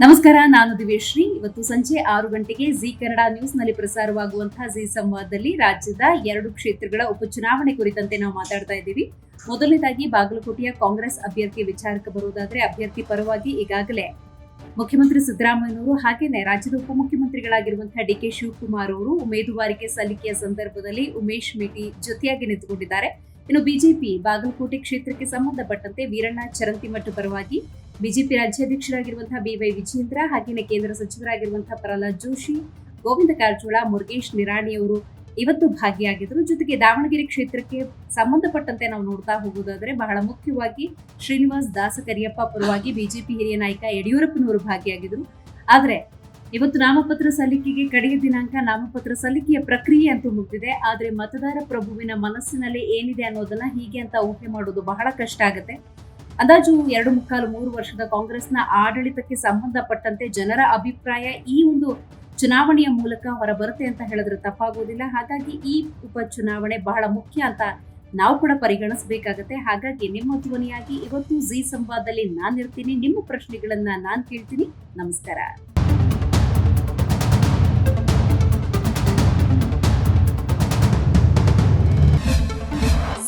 ನಮಸ್ಕಾರ, ನಾನು ದಿವ್ಯಶ್ರೀ. ಇವತ್ತು ಸಂಜೆ 6 ಗಂಟೆಗೆ ಜಿ ಕನ್ನಡ ನ್ಯೂಸ್ನಲ್ಲಿ ಪ್ರಸಾರವಾಗುವಂತಹ ಜಿ ಸಂವಾದದಲ್ಲಿ ರಾಜ್ಯದ 2 ಕ್ಷೇತ್ರಗಳ ಉಪಚುನಾವಣೆ ಕುರಿತಂತೆ ನಾವು ಮಾತಾಡ್ತಾ ಇದ್ದೀವಿ. ಮೊದಲನೇದಾಗಿ ಬಾಗಲಕೋಟೆಯ ಕಾಂಗ್ರೆಸ್ ಅಭ್ಯರ್ಥಿ ವಿಚಾರಕ್ಕೆ ಬರುವುದಾದ್ರೆ, ಅಭ್ಯರ್ಥಿ ಪರವಾಗಿ ಈಗಾಗಲೇ ಮುಖ್ಯಮಂತ್ರಿ ಸಿದ್ದರಾಮಯ್ಯನವರು ಹಾಗೇನೆ ರಾಜ್ಯದ ಉಪಮುಖ್ಯಮಂತ್ರಿಗಳಾಗಿರುವಂತಹ ಡಿಕೆ ಶಿವಕುಮಾರ್ ಅವರು ಉಮೇದುವಾರಿಕೆ ಸಲ್ಲಿಕೆಯ ಸಂದರ್ಭದಲ್ಲಿ ಉಮೇಶ್ ಮೇಟಿ ಜೊತೆಯಾಗಿ ನಿಂತುಕೊಂಡಿದ್ದಾರೆ. ಇನ್ನು ಬಿಜೆಪಿ ಬಾಗಲಕೋಟೆ ಕ್ಷೇತ್ರಕ್ಕೆ ಸಂಬಂಧಪಟ್ಟಂತೆ ವೀರಣ್ಣ ಚರಂತಿಮಠ ಪರವಾಗಿ ಬಿಜೆಪಿ ರಾಜ್ಯಾಧ್ಯಕ್ಷರಾಗಿರುವಂತಹ ಬಿವೈ ವಿಜೇಂದ್ರ ಹಾಗೆಯೇ ಕೇಂದ್ರ ಸಚಿವರಾಗಿರುವಂತಹ ಪ್ರಹ್ಲಾದ್ ಜೋಶಿ, ಗೋವಿಂದ ಕಾರಜೋಳ, ಮುರುಗೇಶ್ ನಿರಾಣಿ ಅವರು ಇವತ್ತು ಭಾಗಿಯಾಗಿದ್ದರು. ಜೊತೆಗೆ ದಾವಣಗೆರೆ ಕ್ಷೇತ್ರಕ್ಕೆ ಸಂಬಂಧಪಟ್ಟಂತೆ ನಾವು ನೋಡ್ತಾ ಹೋಗುವುದಾದರೆ ಬಹಳ ಮುಖ್ಯವಾಗಿ ಶ್ರೀನಿವಾಸ್ ದಾಸಕರಿಯಪ್ಪ ಪರವಾಗಿ ಬಿಜೆಪಿ ಹಿರಿಯ ನಾಯಕ ಯಡಿಯೂರಪ್ಪನವರು ಭಾಗಿಯಾಗಿದ್ದರು. ಆದರೆ ಇವತ್ತು ನಾಮಪತ್ರ ಸಲ್ಲಿಕೆಗೆ ಕಡೆಯ ದಿನಾಂಕ, ನಾಮಪತ್ರ ಸಲ್ಲಿಕೆಯ ಪ್ರಕ್ರಿಯೆ ಅಂತೂ ಮುಗಿದಿದೆ. ಆದರೆ ಮತದಾರ ಪ್ರಭುವಿನ ಮನಸ್ಸಿನಲ್ಲಿ ಏನಿದೆ ಅನ್ನೋದನ್ನ ಹೀಗೆ ಅಂತ ಊಹೆ ಮಾಡೋದು ಬಹಳ ಕಷ್ಟ ಆಗುತ್ತೆ. ಅಂದಾಜು 2.25-3 ವರ್ಷದ ಕಾಂಗ್ರೆಸ್ನ ಆಡಳಿತಕ್ಕೆ ಸಂಬಂಧಪಟ್ಟಂತೆ ಜನರ ಅಭಿಪ್ರಾಯ ಈ ಒಂದು ಚುನಾವಣೆಯ ಮೂಲಕ ಹೊರಬರುತ್ತೆ ಅಂತ ಹೇಳಿದ್ರೆ ತಪ್ಪಾಗೋದಿಲ್ಲ. ಹಾಗಾಗಿ ಈ ಉಪಚುನಾವಣೆ ಬಹಳ ಮುಖ್ಯ ಅಂತ ನಾವು ಕೂಡ ಪರಿಗಣಿಸಬೇಕಾಗತ್ತೆ. ಹಾಗಾಗಿ ನಿಮ್ಮ ಧ್ವನಿಯಾಗಿ ಇವತ್ತು ಜಿ ಸಂವಾದದಲ್ಲಿ ನಾನಿರ್ತೀನಿ. ನಿಮ್ಮ ಪ್ರಶ್ನೆಗಳನ್ನ ನಾನು ಕೇಳ್ತೀನಿ. ನಮಸ್ಕಾರ.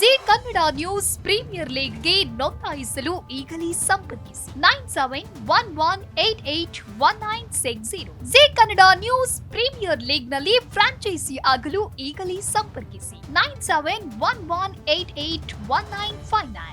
ಜಿ ಕನ್ನಡ ನ್ಯೂಸ್ ಪ್ರೀಮಿಯರ್ ಲೀಗ್ಗೆ ನೋಂದಾಯಿಸಲು ಈಗಲೇ ಸಂಪರ್ಕಿಸಿ 9711881960. ಜಿ ಕನ್ನಡ ನ್ಯೂಸ್ ಪ್ರೀಮಿಯರ್ ಲೀಗ್ನಲ್ಲಿ ಫ್ರಾಂಚೈಸಿ ಆಗಲು ಈಗಲೇ ಸಂಪರ್ಕಿಸಿ 9711881959.